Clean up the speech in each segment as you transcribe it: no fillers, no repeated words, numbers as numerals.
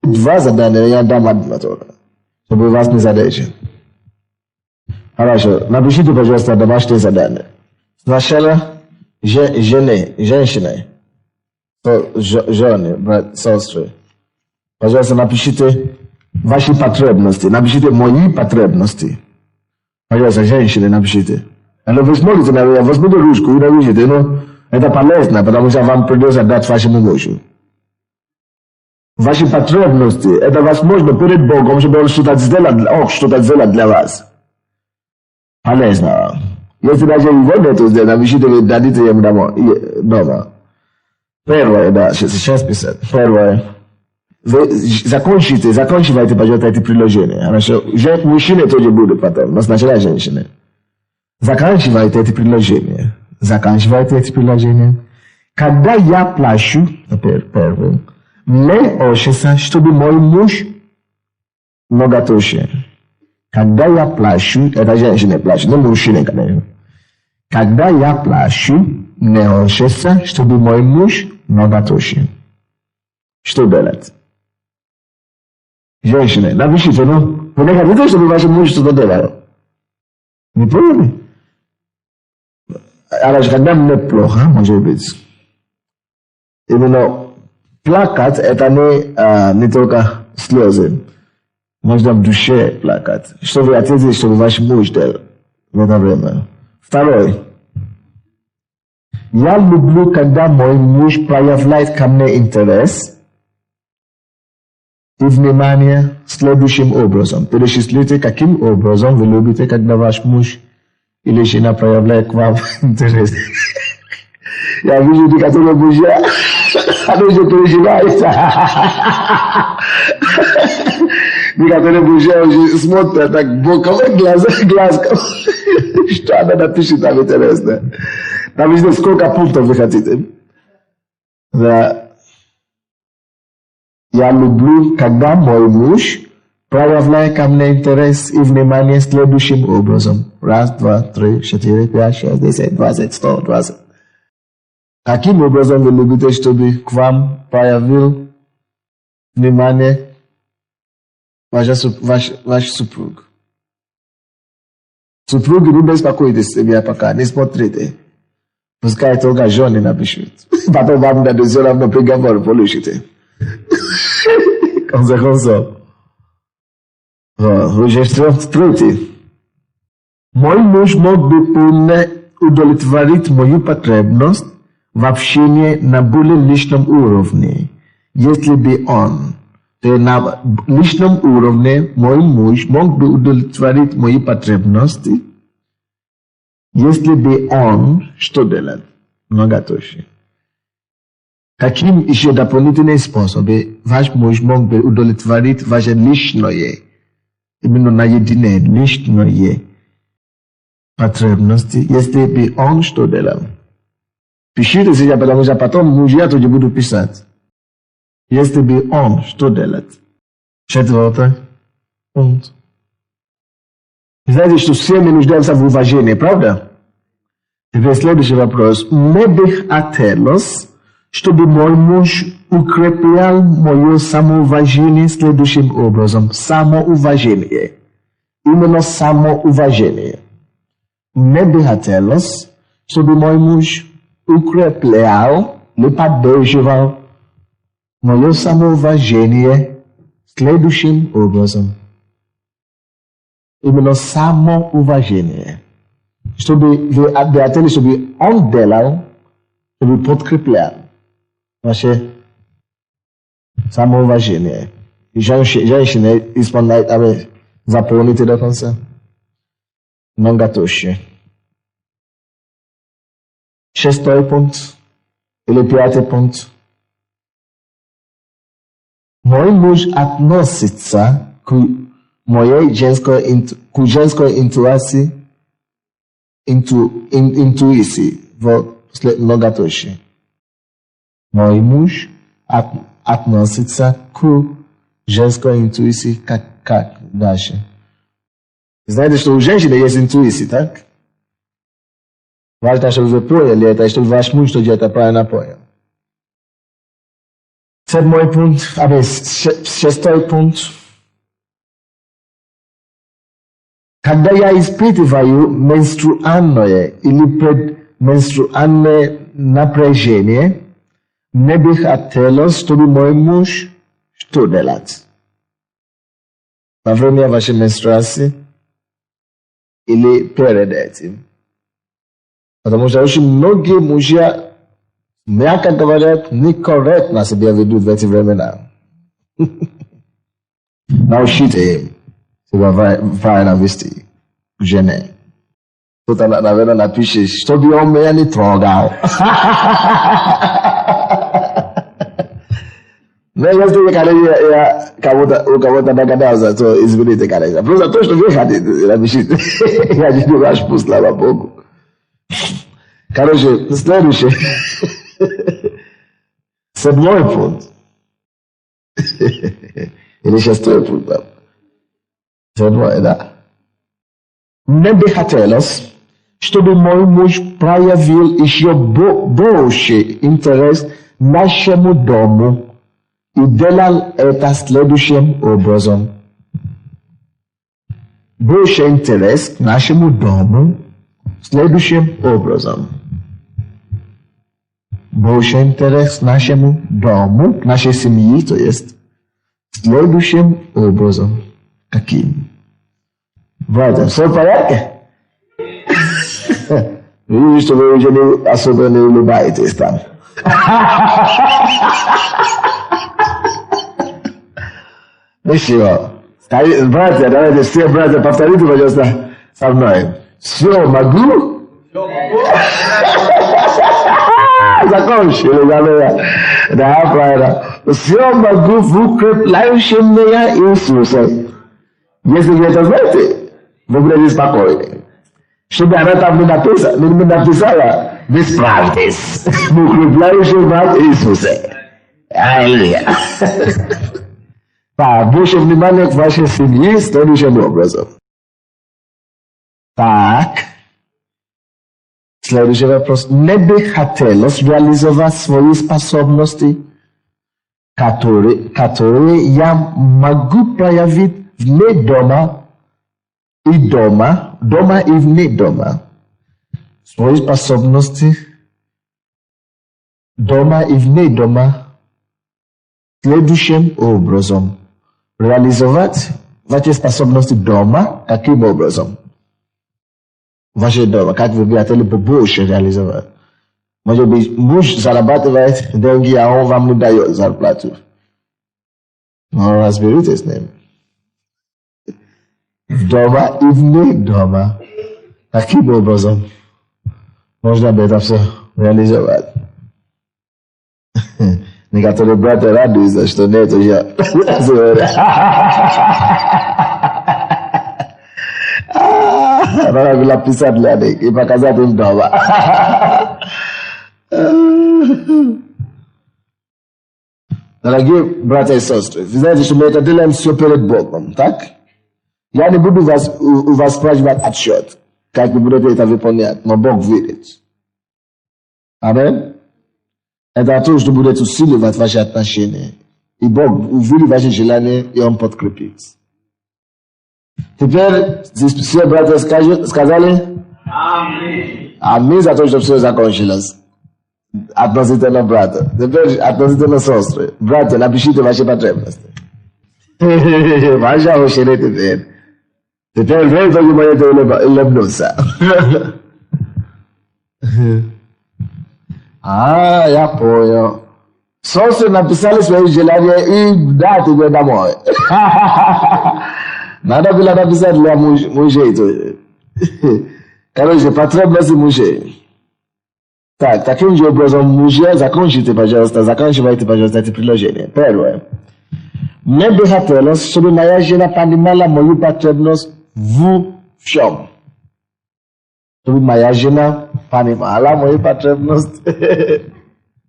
Dwa zadania ja dam админатора, чтобы вас не задержать. Хорошо. Напишите, пожалуйста, домашнее задание. Сначала женщины, жены, сестры. Пожалуйста, напишите ваши потребности. Напишите мои потребности. Пожалуйста, женщины, напишите. Но вы смотрите, я возьму ручку и напишите, но это полезно, потому что вам придется дать вашему мужу. Ваши потребности, это возможно перед Богом, чтобы Он что-то сделал для вас. Полезно. Если даже его нету здесь, напишите, вы дадите ему дома. Первое, да, сейчас писать. Первое. Вы заканчивайте, пожалуйста, эти предложения. Хорошо? Мужчины тоже будут потом, но сначала женщины. Заканчивайте эти предложения. Когда я плачу, первое, мне хочется, чтобы мой муж многоточие. Когда я плачу, это женщина плачет, не мужчина, конечно. Когда я плачу, мне хочется, чтобы мой муж многоточие. Что делать? Женщины, напишите, ну, вы не хотите, чтобы ваш муж что-то делал? Не поняли? А когда мне плохо, может быть, именно плакать, это не только слезы. Можно в душе плакать. Что вы хотите, чтобы ваш муж делал в это время? Второе. Я люблю, когда мой муж проявляет ко мне интерес и внимание следующим образом. Перечислите, каким образом вы любите, когда ваш муж или жена проявляет к вам интерес. Я вижу некоторые мужья, они же переживают. Некоторые мужья уже смотрят так боковым глазком. Что она напишет там интересно. Напишите, сколько пунктов вы хотите. Да. Я люблю, когда мой муж проявляет ко мне интерес и внимание следующим образом. 1, 2, 3, 4, 5, 6, 10, 20, 100, 20. Каким образом вы любите, чтобы к вам проявил внимание ваш супруг? Супруги, не беспокойтесь себя пока, не смотрите. Пускай только жены напишут. Потом вам дадут все равно приговор, получите. В конце концов. Уже третий. Мой муж мог бы полно удовлетворить мою потребность в общении на более личном уровне, если бы он, на личном уровне, мой муж мог бы удовлетворить мои потребности, если бы он, что делал? Многоточие. Каким еще дополнительным способом ваш муж мог бы удовлетворить ваше личное, именно наедине, личное потребности, если бы он что делал? Пишите сейчас, потому что потом мужья тоже будут писать. Если бы он что делает? Четвертый пункт. Знаете, что все мы нуждаемся в уважении, правда? Теперь следующий вопрос. Мне бы хотелось, чтобы мой муж укреплял мое самоуважение следующим образом. Самоуважение. Именно самоуважение. Мне бы хотелось, чтобы мой муж укреплял, не поддерживал мое самоуважение следующим образом. Именно самоуважение. Чтобы вы хотели, чтобы он делал, чтобы подкреплял ваше самоуважение. И женщины исполняют, заполните до конца. Многоточие. 6 пункт или 5 пункт. Мой муж относится к моей женской интуиции в многоточии. Мой муж относится к женской интуиции как дальше. Знаете, что у женщины есть интуиция, так? Важно, чтобы вы поняли это, чтобы ваш муж тоже это правильно понял. 7 punct, a ver, 6 punct. Kada ja ispitywaju menstrualne ili predmenstrualne напряжение, не би хотелось, чтобы мой муж что делать? Во время вашей менструации или перед этим? Потому что очень многие мужья, мягко говорят, некорректно себя ведут в эти времена. Научите им себя правильно вести к жене. Кто-то, наверное, напишет, чтобы он меня не трогал. Но если я у кого-то догадался, то извините, конечно. Просто то, что вы хотите, напишите. Я не ваш пусть, слава Богу. Короче, следующий. 7 пункт. Или 6 пункт. 7, да. Мне бы хотелось, чтобы мой муж проявил еще больше интерес нашему дому и делал это следующим образом. Больше интерес к нашему дому следующим образом. Больше интерес к нашему дому, к нашей семье, то есть следующим образом. Каким? Братья, все в порядке? Видите, что вы уже не особо не улыбаетесь там. Ничего. Братья, давайте все братья, повторите, пожалуйста, со мной. Все могу? Закончили, да, да, правильно. Все могу в укрепляющем меня Иисуса. Если вы это знаете, вы будете спокойны. Чтобы она там не написала, вы справитесь. В укрепляющем вас Иисусе. Аллилуйя. Так, больше внимания к вашей семье следующим образом. Так. Следующий вопрос. Мне бы хотелось реализовать свои способности, которые я могу проявить вне дома и дома и вне дома. Свои способности дома и вне дома следующим образом. Реализовать ваши способности дома каким образом? Ваши дома, как вы хотели бы больше реализовать? Может быть, муж зарабатывает деньги, а он вам не дает зарплату. Но разберитесь с ним. Дома и вне дома. Каким образом можно это все реализовать? Некоторые братья радуются, что нет уже. Надо было писать для них и показать им дома. Дорогие братья и сестры, вы знаете, что мы это делаем все перед Богом, так? Я не буду у вас спрашивать отчет, как вы будете это выполнять, но Бог видит. Аминь. Это то, что будет усиливать ваши отношения. И Бог увидит ваши желания, и Он подкрепит. Теперь все братья сказали? Аминь. Аминь за то, что все закончилось. Относительно брата. Теперь относительно сестры. Братья, напишите ваши потребности. Ваша очередь теперь. Теперь вы только можете улыбнуться. Я понял. Сестры написали свои желания и да, тебе домой. Надо было написать для мужей. Короче, потребности мужей. Так, таким же образом, мужья, заканчивайте, пожалуйста, эти предложения. Первое. Мне бы хотелось, чтобы моя жена понимала мою потребность в всем. Чтобы моя жена понимала мою потребность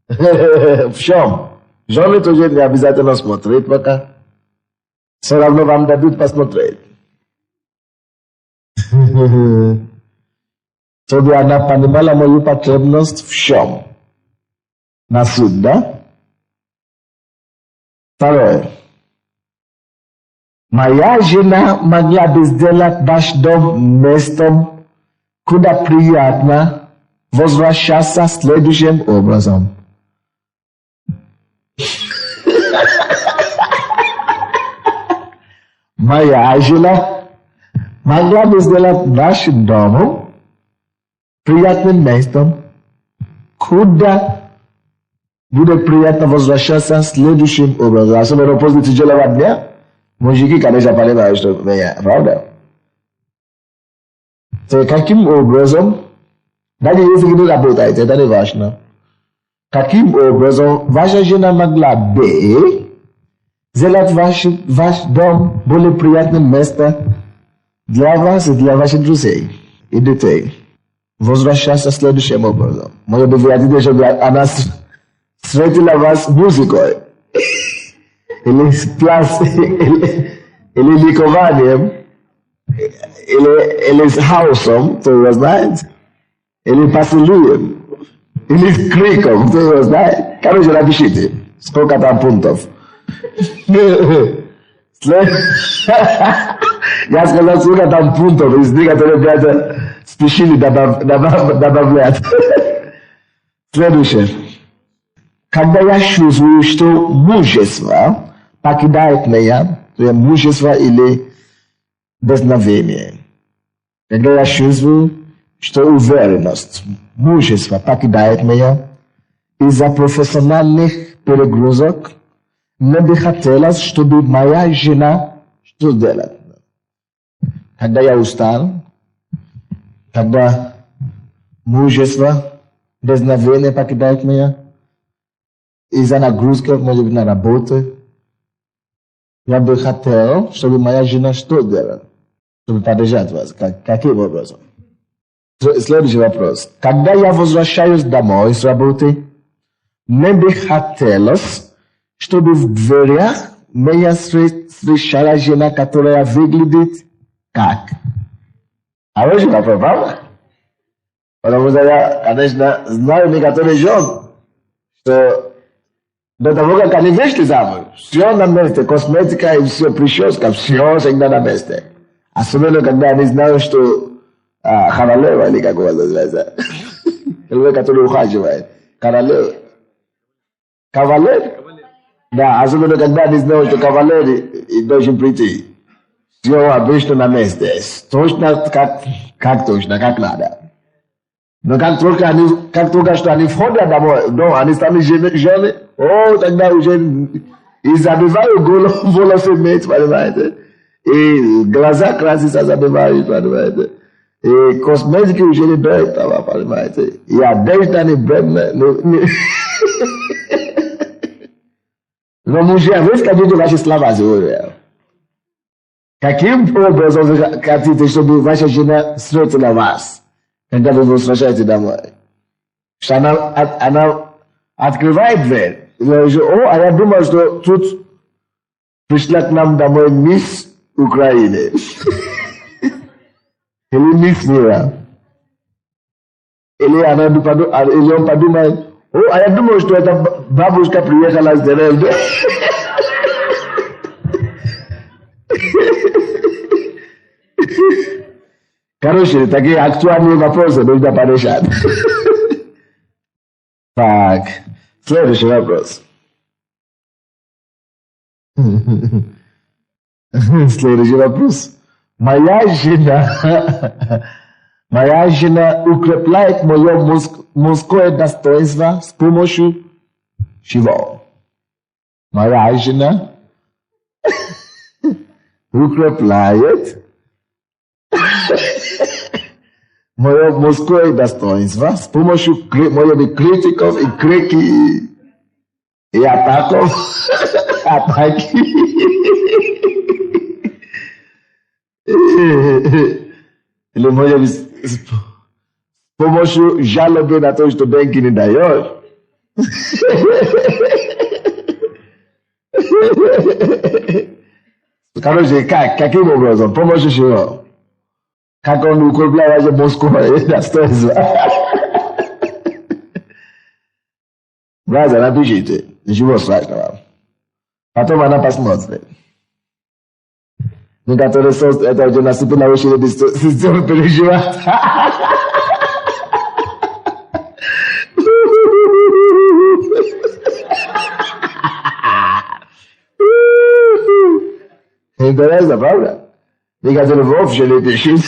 в всем. Жены тоже не обязательно смотреть пока. Все равно вам дадут посмотреть. Чтобы она понимала мою потребность в чем? На суд, да? Второе. Моя жена могла бы сделать ваш дом местом, куда приятно возвращаться следующим образом. Моя жена могла бы сделать ваш дом приятным местом, куда будет приятно возвращаться следующим образом. Особенно после тяжелого дня, мужики, конечно, понимают, что меня, правда? То каким образом, даже если вы не работаете, это не важно. Каким образом ваша жена могла бы сделать ваш дом более приятным местом для вас и для ваших друзей и детей. Возвращаться следующим образом. Может быть, вы хотите, чтобы она встретила вас музыкой. Или ликованием. Или с хаосом, то вы знаете. Или поцелуем. Или с криком, то вы знаете. Короче, напишите, сколько там пунктов. Я сказал, сколько там пунктов, из них, которые ребята спешили добавлять. Следующее. Когда я чувствую, что мужество покидает меня, то мужество или дерзновение. Когда я чувствую, что уверенность, мужество покидает меня из-за профессиональных перегрузок, мне бы хотелось, чтобы моя жена что делала. Когда я устал, когда мужество, дерзновение покидает меня, из-за нагрузки, может быть, на работе, я бы хотел, чтобы моя жена что делала, чтобы поддержать вас. Каким образом? Следующий вопрос. Когда я возвращаюсь домой с работы, мне бы хотелось, чтобы в дверях меня встречала жена, которая выглядит как. Хороший вопрос, правда? Потому что я, конечно, знаю некоторых жен, что до того, как они вышли замуж, все на месте, косметика и все, прическа, все всегда на месте. Особенно, когда они знают, что королева, или как его называется, который ухаживает, королева. Кавалер? Да, особенно, когда они знают, что кавалер и должен прийти. Все обычно на месте. Точно, как точно, как надо. Но как только что они входят домой, они станут жены, тогда уже и забивают волосы иметь, понимаете? И глаза краситься забивают, понимаете? И косметики уже не берут того, понимаете? И одежда не берут. Но мужья, вы скажите ваши слова сегодня. Каким образом вы хотите, чтобы ваша жена встретила вас, когда вы возвращаетесь домой? Что она открывает дверь. А я думал, что тут пришла к нам домой мисс Украины. Или мисс мира. Или он подумает, а я думал, что эта бабушка приехала с деревни. Короче, такие актуальные вопросы нужно порешать. Так, следующий вопрос. Следующий вопрос. Моя жена укрепляет мое мужское достоинство с помощью чего? Моя жена укрепляет мое мужское достоинство с помощью моих критиков и крики и атаки. Или может быть с помощью жалобы на то, что деньги не дает. Короче, каким образом? Помощью чего? Как он укрепляет мужское достоинство? Братья, напишите. Ничего страшного. Потом она посмотрит. Некоторые это уже наступили на очереди системы переживать. Интересно, правда? Некоторые вообще не пишут.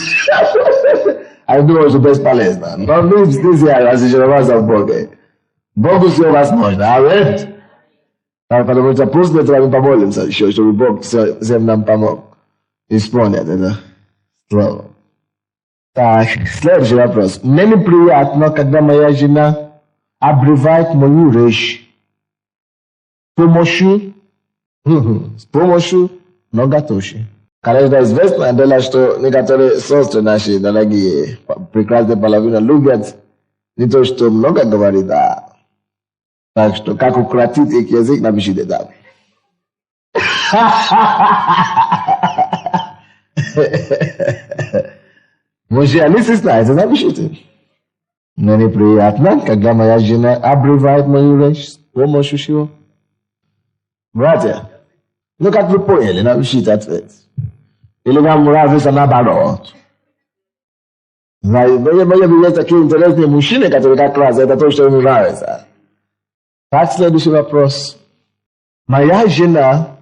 А думаю, что бесполезно. Но мы здесь разочароваться в Боге. Богу все возможно. Аминь. Потому что после этого мы помолимся еще, чтобы Бог всем нам помог исполнить это слово. Так, следующий вопрос. Мне неприятно, когда моя жена обрывает мою речь с помощью многоточия. Конечно, известно дело, что некоторые сестры наши, дорогие, прекрасные половины, любят не то, что много говорит, а так что, как укротить их язык, напишите там. Может, они знаете, напишите. Мне неприятно, когда моя жена обрывает мою речь с помощью чего? Братья, ну как вы поняли, напишите ответ. Или вам нравится наоборот. Есть такие интересные мужчины, которые как раз это то, что им нравится. Так, следующий вопрос. Моя жена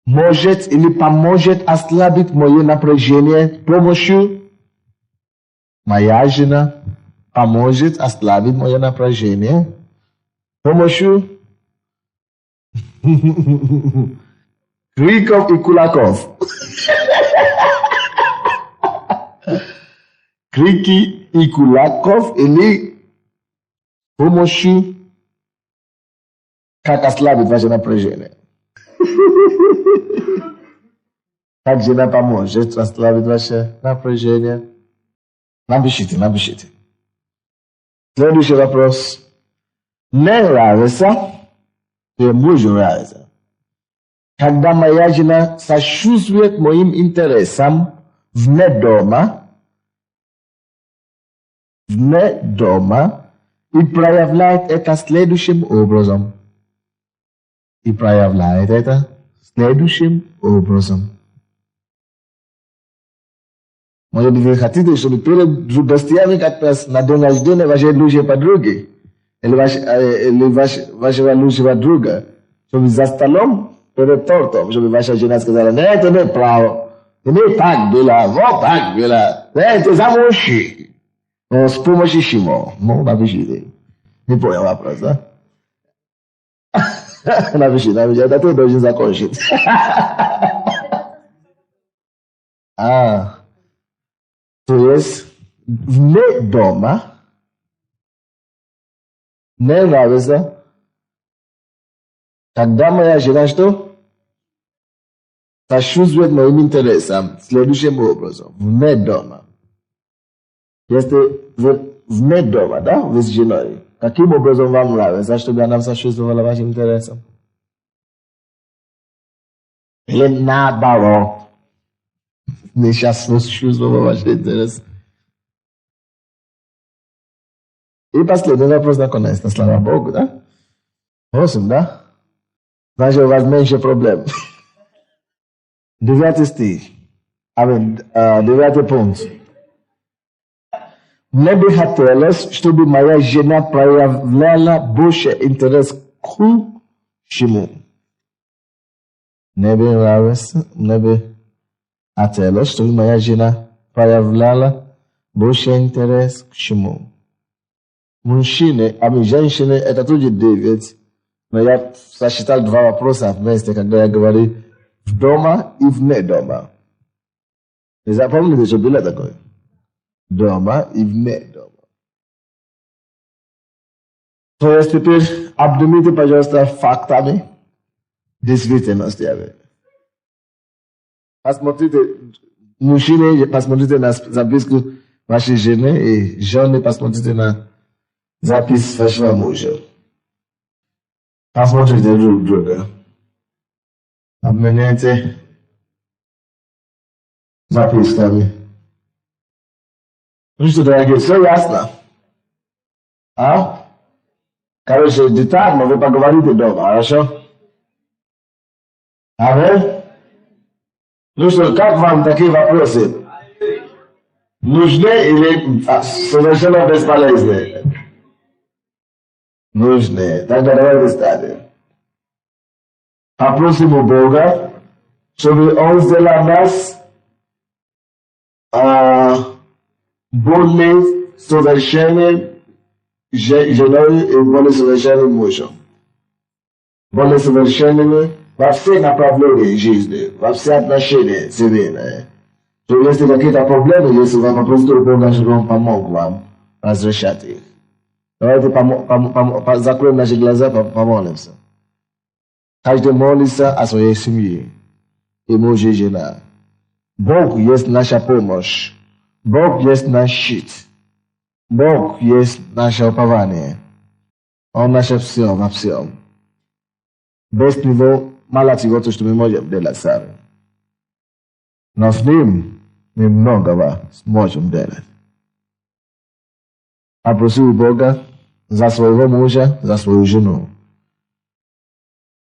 может или поможет ослабить мое напряжение с помощью... Моя жена поможет ослабить мое напряжение с помощью криков и кулаков. Крики и кулаков или с помощью как ослабить ваше напряжение. Как жена поможет ослабить ваше напряжение. Напишите. Следующий вопрос. Мне нравится, и мужу нравится, когда моя жена сочувствует моим интересам вне дома и проявляет это следующим образом. Может быть, вы хотите, чтобы перед гостями, как на день рождения вашей лучшей подруги или вашего лучшего друга, чтобы за столом перед тортом, чтобы ваша жена сказала, нет, это не право, не так было, вот так было, это замужи. Но с помощью чего? Ну, напишите. Не понял вопрос, да? Напишите, это ты должен закончить. То есть, вне дома мне нравится, когда моя жена что? Сочувствует моим интересам следующим образом. Вне дома. Если вы вне дома, да, вы с женой, каким образом вам нравится, чтобы она сочувствовала вашим интересам? Или наоборот? Не сейчас сочувствовала вашим интересам. И последний вопрос наконец-то, слава Богу, да? 8, да? Значит, у вас меньше проблем. 9 стих. 9 пункт. Мне бы хотелось, чтобы моя жена проявляла больше интерес к чему. Мне бы хотелось, чтобы моя жена проявляла больше интерес к чему. Мужчины, женщины, это тоже 9. Но я сосчитал 2 вопроса вместе, когда я говорил в дома и вне дома. И запомните, что было такое? Дома и вне дома. То есть теперь обнимите, пожалуйста, фактами действительности. Посмотрите, мужчины, посмотрите на записку вашей жены, и жены, посмотрите на запись вашего мужа. Посмотрите друг друга. Обменяйте записками. Ну что, дорогие, все ясно? Короче, детально вы поговорите дома, хорошо? Амин. Ну что, как вам такие вопросы? Нужны или совершенно бесполезны? Нужны. Тогда давайте станем. Попросим у Бога, чтобы Он сделал нас более совершенным женой и более совершенным мужем. Более совершенными во всех направлениях жизни, во все отношения семейные. То если какие-то проблемы, если вы попросите у Бога, чтобы Он помог вам разрешать их. Давайте закроем наши глаза, помолимся. Каждый молится о своей семье, и муж и жена. Бог есть наша помощь. Бог есть наш щит. Бог есть наше упование. Он наше все во всем. Без Него мало чего-то, что мы можем делать сами. Но с Ним мы многого сможем делать. Попроси у Бога за своего мужа, за свою жену.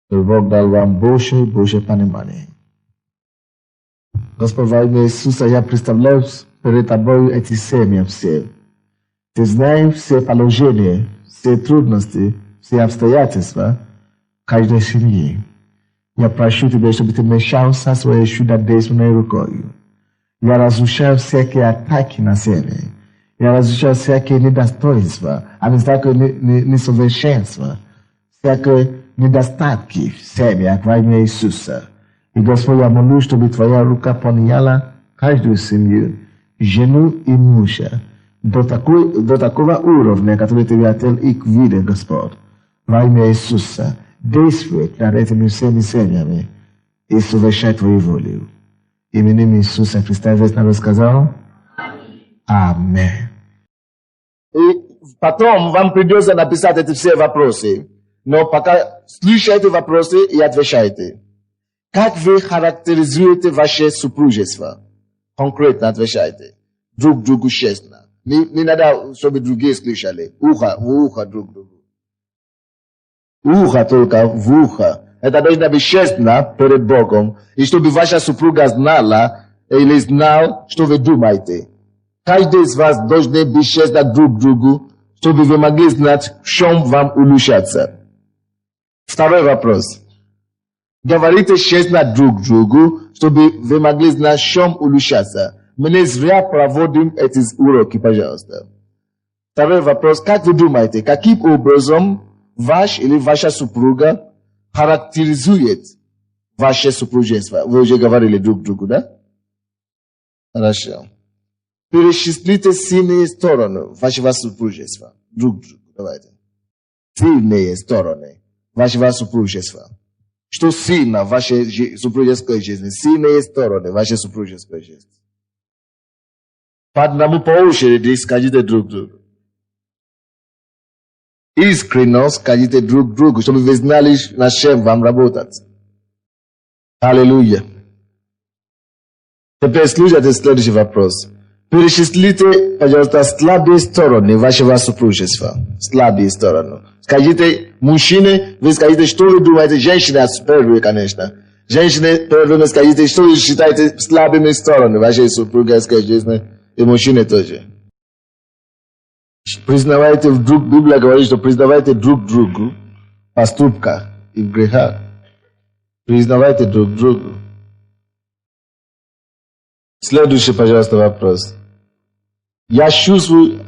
Чтобы Бог дал вам больше и больше понимания. Господь, во имя Иисуса, я представляю перед Тобой эти семьи все. Ты знаешь все положения, все трудности, все обстоятельства каждой семьи. Я прошу Тебя, чтобы Ты вмешался своей чудодейственной рукой. Я разрушаю всякие атаки на семьи. Я разрушаю всякие недостоинства, а не всякие несовершенства, всякие недостатки в семьях во имя Иисуса. И, Господь, я молю, чтобы Твоя рука поняла каждую семью, жену и мужа, до такого уровня, который Ты хотел их видеть, Господь. Во имя Иисуса, действуй над этими всеми семьями и совершай Твою волю. Именем Иисуса Христа здесь нам сказал. Аминь. И потом вам придется написать эти все вопросы. Но пока слушайте вопросы и отвечайте. Как вы характеризуете ваше супружество? Конкретно отвечайте. Друг другу честно. Не надо, чтобы другие слышали. В ухо друг другу. Ухо только в ухо. Это должно быть честно перед Богом. И чтобы ваша супруга знала или знал, что вы думаете. Каждый из вас должен быть честно друг другу, чтобы вы могли знать, в чем вам улучшаться. Второй вопрос. Говорите честно друг другу, чтобы вы могли знать, в чем улучшаться. Мы не зря проводим эти уроки, пожалуйста. Второй вопрос. Как вы думаете, каким образом ваш или ваша супруга характеризует ваше супружество? Вы уже говорили друг другу, да? Хорошо. Перечислите сильные стороны вашего супружества. Друг другу, давайте. Сильные стороны вашего супружества. Что сильно в вашей супружеской жизни? Сильные стороны вашей супружеской жизни. По одному по очереди скажите друг другу. Искренне скажите друг другу, чтобы вы знали, над чем вам работать. Аллилуйя. Теперь слушайте следующий вопрос. Перечислите, пожалуйста, слабые стороны вашего супружества. Слабые стороны. Скажите, мужчины, вы скажите, что вы думаете, женщины первые, конечно. Женщины первыми скажите, что вы считаете слабыми сторонами вашей супружеской жизни, и мужчины тоже. Признавайте вдруг, Библия говорит, что признавайте друг другу поступка и в грехах. Признавайте друг другу. Следующий, пожалуйста, вопрос. Я чувствую,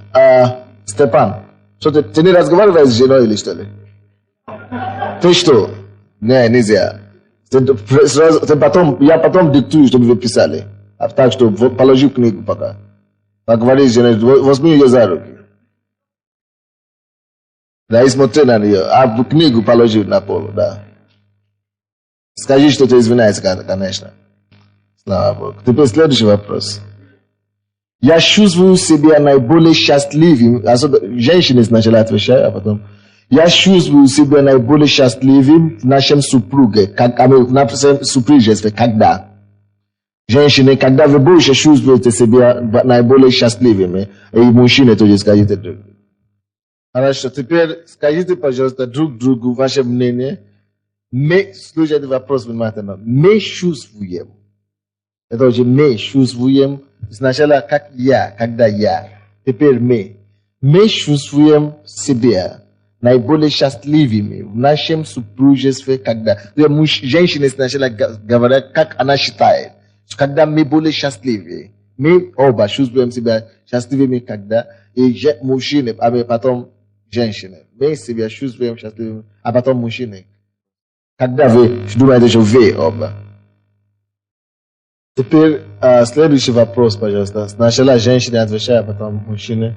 Степан, что ты не разговариваешь с женой или что ли? Ты что? Не, нельзя. Я потом диктую, чтобы вы писали. А так что положи книгу пока. Поговори с женой, возьми ее за руки. Да, и смотри на нее. А книгу положи на пол, да. Скажи, что ты извиняешься, конечно. Слава Богу. Теперь следующий вопрос. Я чувствую себя наиболее счастливым. Женщины сначала отвечают, а потом. Я чувствую себя наиболее счастливым в нашем супруге. В нашем супружестве. Когда? Женщины, когда вы больше чувствуете себя наиболее счастливыми. И мужчины тоже скажите друг другу. Хорошо, теперь скажите, пожалуйста, друг другу ваше мнение. Мы, слушайте вопрос maintenant. Мы чувствуем. Это уже мы чувствуем. Сначала как я, когда я. Теперь мы. Мы чувствуем себя наиболее счастливыми в нашем супружестве, когда женщины сначала говорят, как она считает. Когда мы более счастливы. Мы оба чувствуем себя счастливыми, когда и мужчины, а потом женщины. Мы себя чувствуем счастливыми, а потом мужчины. Когда вы думаете, что вы оба. Теперь следующий вопрос, пожалуйста. Сначала женщины отвечают, а потом мужчины.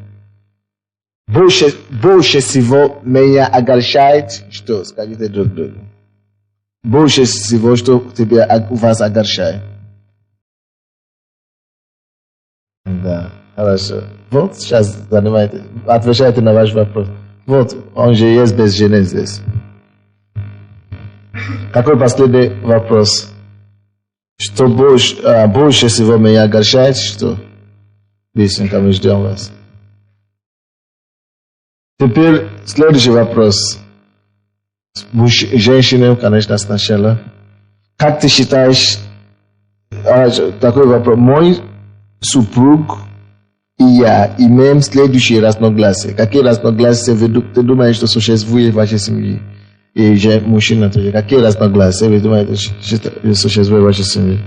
Больше всего меня огорчает, что скажите друг другу. Больше всего, что вас огорчает. Да, хорошо. Вот сейчас отвечайте на ваш вопрос. Вот, он же есть без жены здесь. Какой последний вопрос? Что больше всего меня огорчает, что? Быстренько мы ждем вас. Теперь следующий вопрос. Женщинам, конечно, сначала. Как ты считаешь, такой вопрос, мой супруг и я имеем следующие разногласия. Какие разногласия ты думаешь, что существует в вашей семье? И мужчина тоже. Какие разногласия вы думаете, что существует в вашей семье?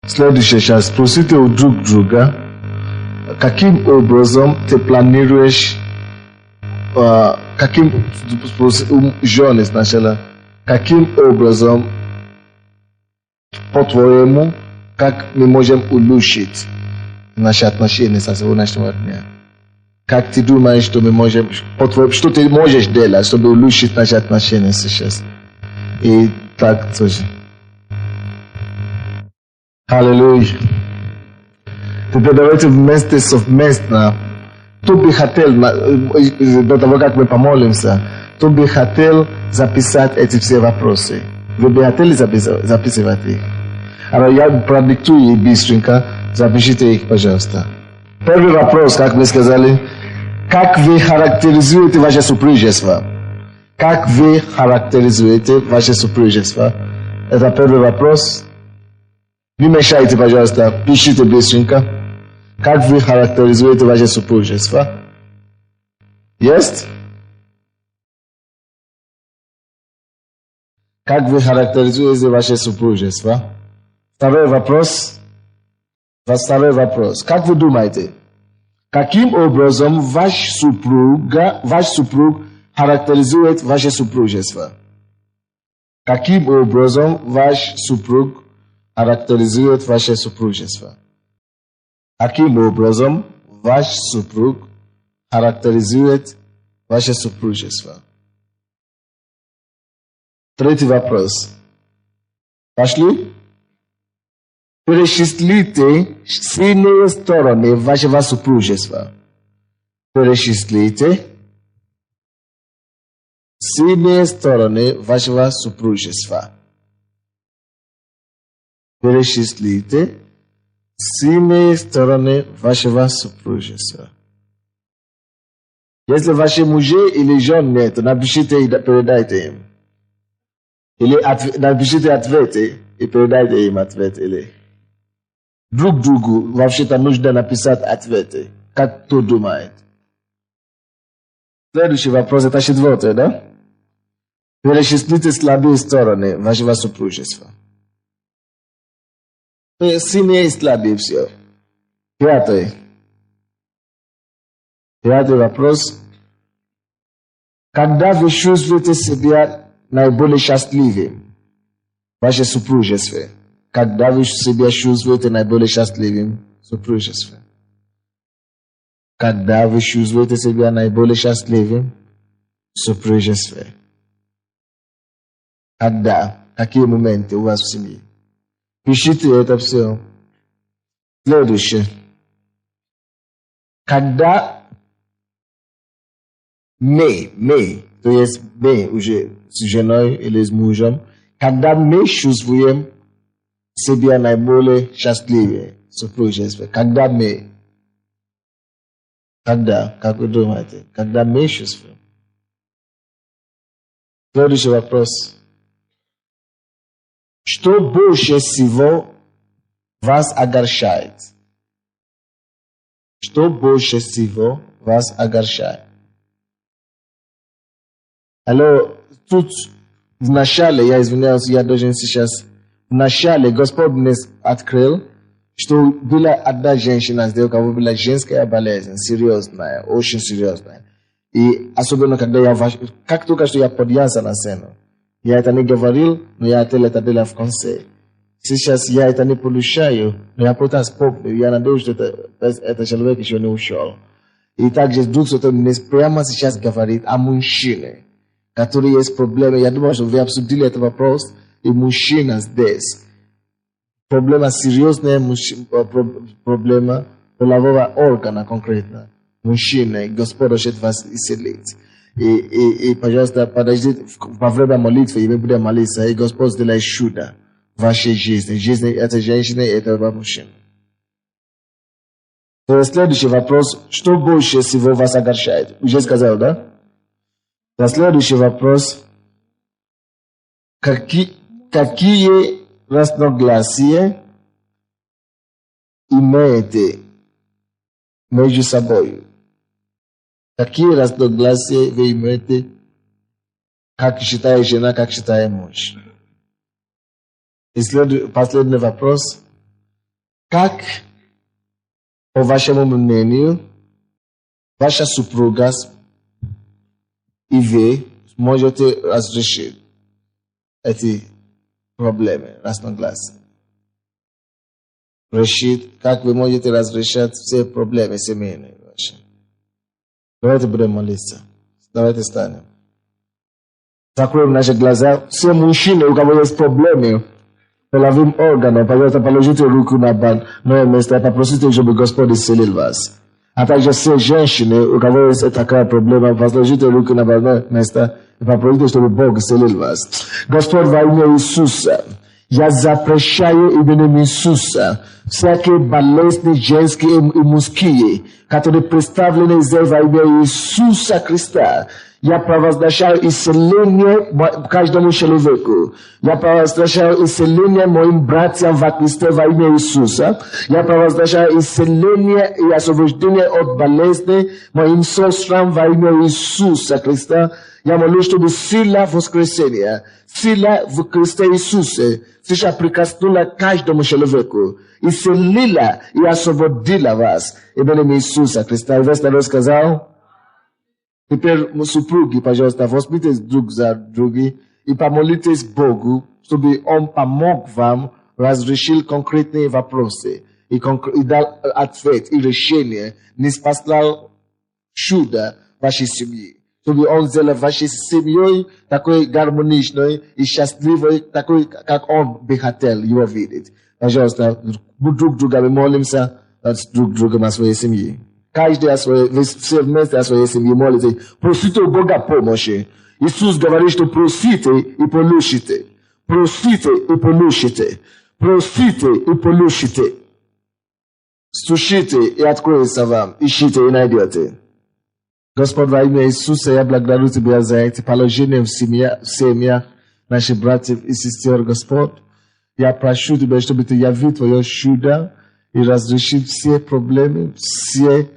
Следующее, сейчас спросите у друг друга, каким образом ты планируешь, жены сначала, каким образом, по-твоему, как мы можем улучшить наши отношения со сегодняшнего дня? Как ты думаешь, что мы можем, что ты можешь делать, чтобы улучшить наши отношения сейчас? И так тоже. Аллилуйя. Теперь давайте вместе совместно. Кто бы хотел, до того, как мы помолимся, кто бы хотел записать эти все вопросы? Вы бы хотели записывать их? А я продиктую их быстренько. Запишите их, пожалуйста. Первый вопрос, как мы сказали, как вы характеризуете ваше супружество? Как вы характеризуете ваше супружество? Это первый вопрос. Не мешайте, пожалуйста, пишите быстренько. Как вы характеризуете ваше супружество? Есть? Как вы характеризуете ваше супружество? Второй вопрос. Как вы думаете? Каким образом ваш супруг характеризует ваше супружество? Каким образом ваш супруг характеризует ваше супружество? Каким образом ваш супруг характеризует ваше супружество? Третий вопрос. Пошли? Перечислите сильные стороны вашего супружества. Перечислите сильные стороны вашего супружества. Перечислите сильные стороны вашего супружества. Если ваши мужи или жен нет, напишите и передайте им. Или напишите ответы и передайте им ответ. Или друг другу вообще-то нужно написать ответы. Как кто думает? Следующий вопрос, это четвертый, да? Перечислите слабые стороны вашего супружества. Сильные и слабые все. Пятый вопрос. Когда вы чувствуете себя наиболее счастливым в вашем супружестве? Когда вы себя чувствуете наиболее счастливым в супружестве? Когда вы чувствуете себя наиболее счастливым в супружестве? Когда? Какие моменты у вас в семье? Пишите это все. Следующее. Когда мы, то есть мы уже с женой или с мужем, когда мы чувствуем себя наиболее счастливее в супружестве, когда мы, как вы думаете, когда мы чувствуем? Следующий вопрос. Что больше всего вас огорчает? Что больше всего вас огорчает? Алло, тут в начале, я извиняюсь, я должен сейчас, в начале Господь мне открыл, что была одна женщина, у кого была женская болезнь, серьезная, очень серьезная. И особенно, когда я, как только что я поднялся на сцену, я это не говорил, но я хотел это делать в конце. Сейчас я это не получаю, но я просто вспомнил, я надеюсь, что это человек еще не ушел. И также Дух Святой мне прямо сейчас говорит о мужчине, который есть проблемы. Я думаю, что вы обсудили этот вопрос, и мужчина здесь. Проблема серьезная, проблема полового органа конкретно. Мужчина, Господь хочет вас исцелить. И, пожалуйста, подождите во время молитвы, и мы будем молиться, и Господь сделает чудо в вашей жизни. Жизни этой женщины и этого мужчины. То следующий вопрос. Что больше всего вас огорчает? Уже сказал, да? Следующий вопрос. Какие разногласия имеете между собой? Какие разногласия вы имеете? Как считает жена, как считает муж? И последний вопрос. Как, по вашему мнению, ваша супруга и вы можете разрешить эти проблемы, разногласия? Решить, как вы можете разрешать все проблемы семейные ваши? Давайте будем молиться. Давайте встанем. Закроем наши глаза. Все мужчины, у кого есть проблемы половым органом, пожалуйста, положите руку на место и попросите, чтобы Господь исцелил вас. А также все женщины, у кого есть такая проблема, положите руку на место и попросите, чтобы Бог исцелил вас. Господь, во имя Иисуса, я запрещаю именем Иисуса всякие болезни женские и мужские, которые представлены здесь во имя Иисуса Христа. Я провозглашаю исцеление каждому человеку. Я провозглашаю исцеление моим братьям во Христе во имя Иисуса. Я провозглашаю исцеление и освобождение от болезни моим сестрам во имя Иисуса Христа. Я молюсь, чтобы сила воскресения, сила в Христе Иисусе, сейчас прикоснула каждому человеку, исцелила и освободила вас именем Иисуса Христа. И весь народ сказал: теперь, супруги, пожалуйста, возьмитесь друг за друга и помолитесь Богу, чтобы Он помог вам разрешить конкретные вопросы и дал ответ и решение, не спаслал чудо вашей семьи. Чтобы Он сделал вашей семьей такой гармоничной и счастливой, такой, как Он бы хотел его видеть. Пожалуйста, друг друга мы молимся, друг другом о своей семье. Каждый все вместе о своей семье молите. Просите у Бога помощи. Иисус говорит, что просите и получите. Просите и получите. Просите и получите. Стучите и откроется вам. Ищите и найдете. Господь, во имя Иисуса, я благодарю Тебя за эти положения в семьях наших братьев и сестер, Господь. Я прошу Тебя, чтобы Ты явил Твое чудо и разрешил все проблемы, все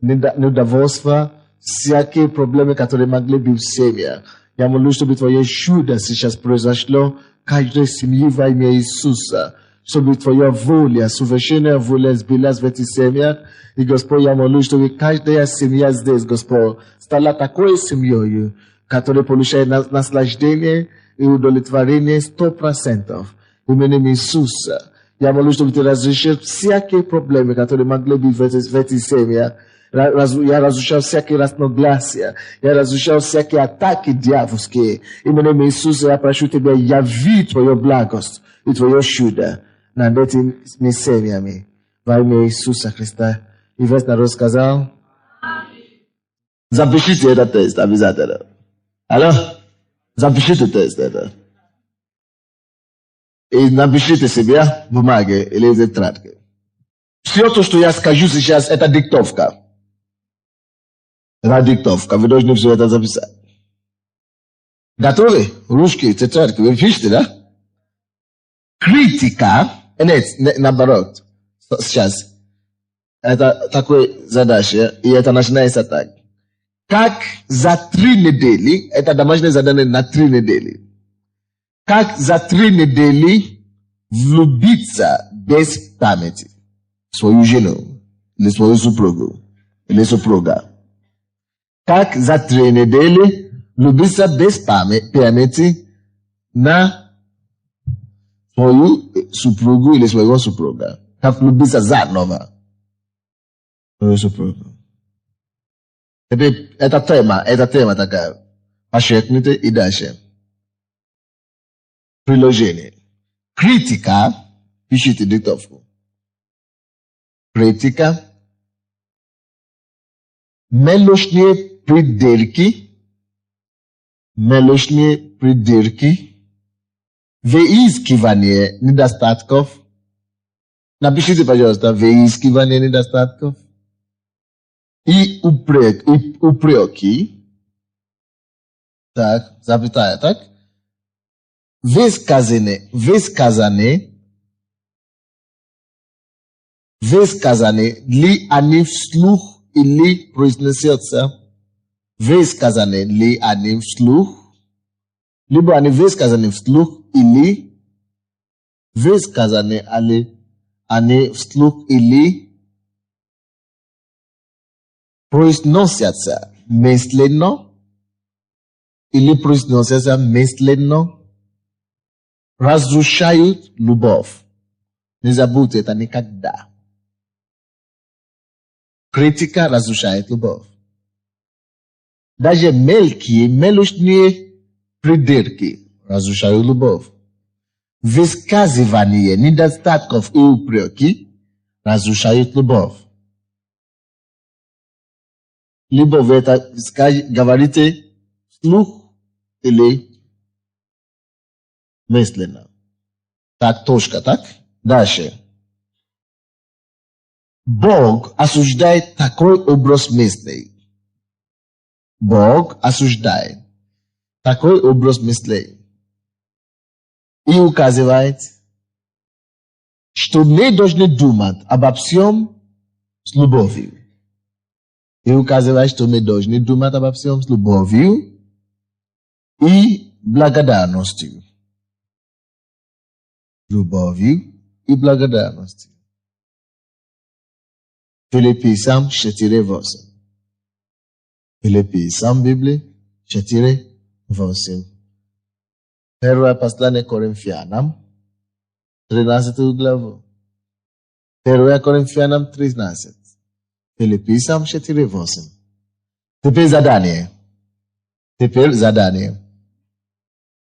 недовольства, всякие проблемы, которые могли быть в семье. Я молюсь, чтобы Твое чудо сейчас произошло в каждой семье во имя Иисуса. Чтобы Твоя воля, совершенная воля сбилась в этих семьях. И, Господь, я молюсь, чтобы каждая семья здесь, Господь, стала такой семьей, которая получает наслаждение и удовлетворение 100%. Именем Иисуса. Я молюсь, чтобы Ты разрешил всякие проблемы, которые могли быть в этих семьях. Я разрушал всякие разногласия. Я разрушал всякие атаки дьявольские. Именем Иисуса я прошу Тебя, яви Твою благость и Твое чудо над этими семьями. Во имя Иисуса Христа. И весь народ сказал: запишите этот тест обязательно. Алло? Запишите тест это. И напишите себе в бумаге или в тетрадке. Все то, что я скажу сейчас, это диктовка. Это диктовка. Вы должны все это записать. Готовы? Русские тетрадки, вы пишете, да? Критика, нет, наоборот, сейчас, это такой задача, и это начинается так. Как за 3 недели, это домашнее задание на 3 недели, как за 3 недели влюбиться без памяти в свою жену, или свою супругу, или супруга. Как за 3 недели влюбиться без памяти на свою супругу или своего супруга. Как влюбиться заново в свою супругу. Теперь эта тема такая. Подчеркните и дальше. Приложение. Критика. Пишите диктовку. Критика. Мелочные придирки. Выискивание недостатков. Напишите, пожалуйста, выискивание недостатков. И упреки. Так, запятая, так? Высказаны ли они вслух или произносятся? Высказаны ли они вслух? Либо они высказаны вслух или высказаны они вслух или произносятся мысленно или произносятся мысленно, разрушают любовь. Не забудьте это никогда. Критика разрушает любовь. Даже мелочные придирки разрушают любовь. Высказывание недостатков и упреки разрушают любовь. Либо вы это говорите вслух или мысленно. Так, точка, так? Дальше. Бог осуждает такой образ мыслей. Бог осуждает такой образ мыслей. И указывает, что мы должны думать обо всем с любовью. И указывает, что мы должны думать обо всем с любовью и благодарностью. Любовью и благодарностью. Филиппийцам 4:8. Филиппийцам Библии 4:8. Первое послание Коринфянам 13 главу. Первое Коринфянам 13. Филиппийцам 4:8. Теперь задание.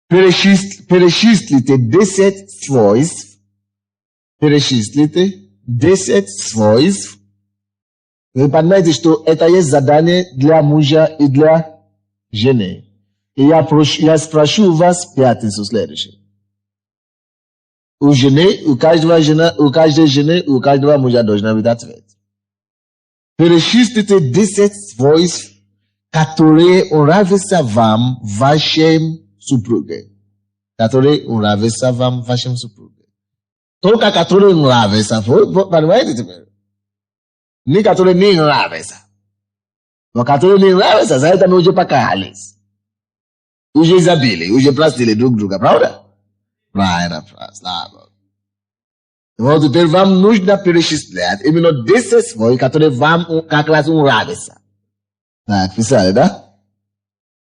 Перечислите 10 свойств. Перечислите 10 свойств. Вы понимаете, что это есть задание для мужа и для жены. И я спрошу вас пятницу следующую. У жены, у каждой жены, у каждого мужа должна быть ответ. Перечислите 10 свойств, которые нравятся вам, вашим супруге. Которые нравятся вам, вашим супруге. Только которые нравятся, понимаете теперь? Не которые не нравятся. Но которые не нравятся, за это мы уже покаялись. Уже забили, уже простили друг друга, правда? Правильно, слава. Вот теперь вам нужно перечислять именно 10 свойств, которые вам как раз нравятся. Так, писали, да?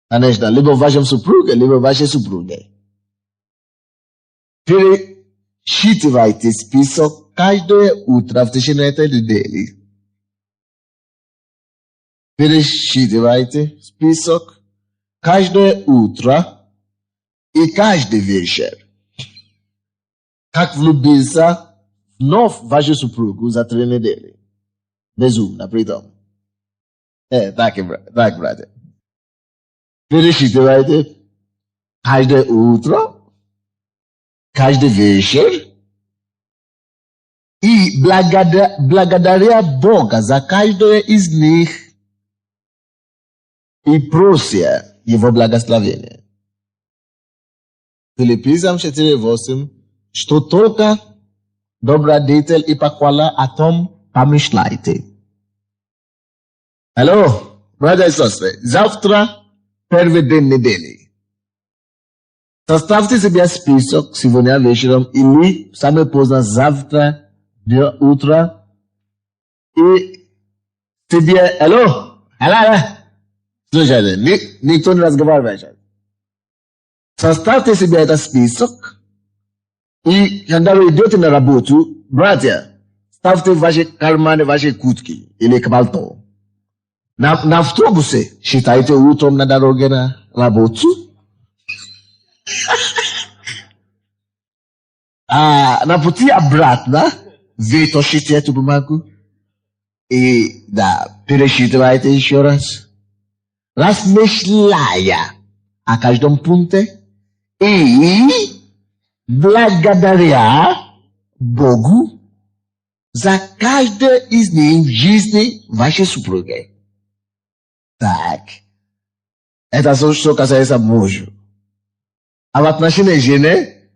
Конечно, либо вашим супруге, либо вашей супруге. Перечитывайте список каждое утро в течение этой недели. Пересчитывайте список каждое утро и каждый вечер. Как влюбиться вновь в вашу супругу за 3 недели. Безумно, притом. Так, братья. Пересчитывайте каждое утро, каждый вечер и благодаря Бога за каждое из них и прося Его благословения. Филиппийцам 4:8, что только добродетель и похвала о том помышляйте. Алло, братья и сестры, завтра первый день недели. Составьте себе список сегодня вечером или самое поздно завтра до утра и тебе, алло, слушайте, никто не разговаривает. Составьте себе этот список, и когда вы идете на работу, братья, ставьте в ваши карманы ваши куртки или пальто. На автобусе считайте утром на дороге на работу. А на пути обратно вы тащите эту бумагу и пересчитывайте еще раз, размышляя о каждом пункте и благодаря Богу за каждое из них в жизни вашей супруги. Так, это что касается мужа. А в отношении жены,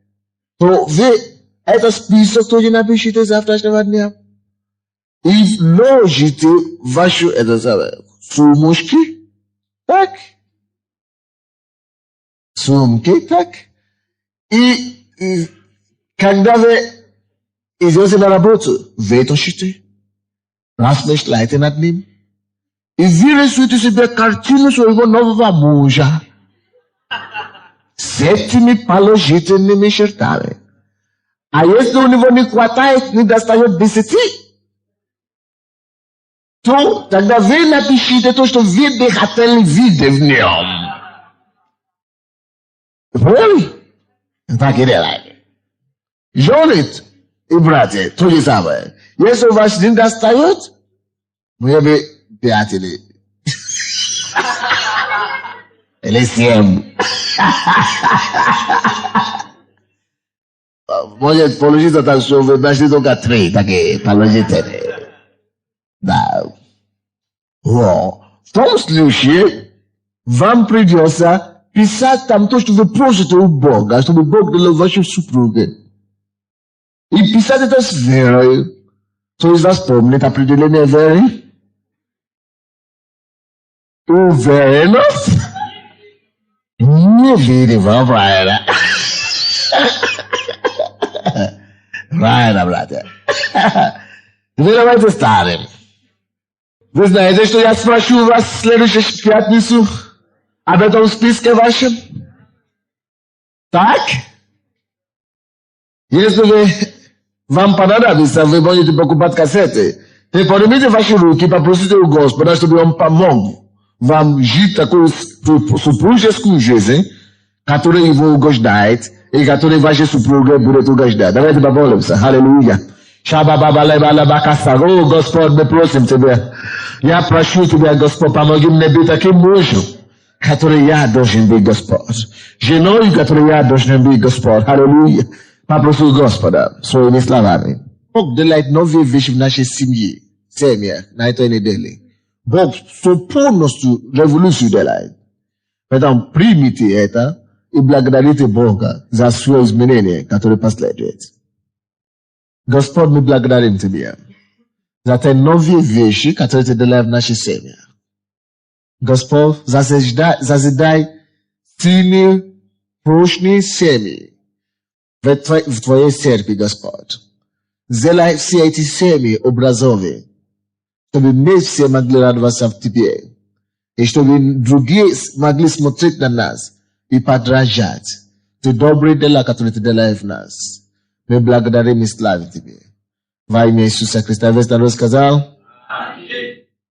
то вы этот список тоже напишите завтрашнего дня и вложите вашу сумочки, так, сумки, так, и когда вы идете на работу, вы тащите, размышляйте над ним, и вы рисуете себе картину своего нового мужа с этими положительными чертами. А если у него не хватает, не достает 10, то тогда вы напишите то, что вы бы хотели видеть в нем. Поняли? Так и делайте. Женит и братья, то же самое. Если у вас не достает, мы бы 5 или 7. Может получиться так, что вы нашли только 3, такие положительные. Да. В том случае вам придется писать там то, что вы просите у Бога, чтобы Бог дал вашей супруге. И писать это с верой. Кто из вас помнит определение веры? Уверенность? Невидимо, правильно. Правильно, братья. Теперь давайте станем. Вы знаете, что я спрошу вас в следующую пятницу об этом списке вашем? Так? Если вам понадобится, вы будете покупать кассеты. Вы поднимите ваши руки, попросите у Господа, чтобы Он помог вам жить такую супружескую жизнь, которая его угождает, и которая ваша супруга будет угождать. Давайте помолимся. Аллилуйя. О, Господь, мы просим Тебя. Я прошу Тебя, Господь, помоги мне быть таким мужем, который я должен быть, Господь. Женой, которой я должен быть, Господь. Аллилуйя. Попрошу Господа своими словами. Бог делает новые вещи в нашей семье, на этой неделе. Бог полностью революцию делает. Поэтому примите это и благодарите Бога за свое изменение, которое последует. Господь, мы благодарим Тебя за те новые вещи, которые Ты делаешь в нашей семье. Господь, зазидай сильные, прочные семьи в Твоей церкви, Господь. Сделай все эти семьи образовые, чтобы мы все могли радоваться в Тебе, и чтобы другие могли смотреть на нас и подражать те добрые дела, которые Ты делаешь в нас. Мы благодарим и славим Тебе. Во имя Иисуса Христа, весь народ сказал.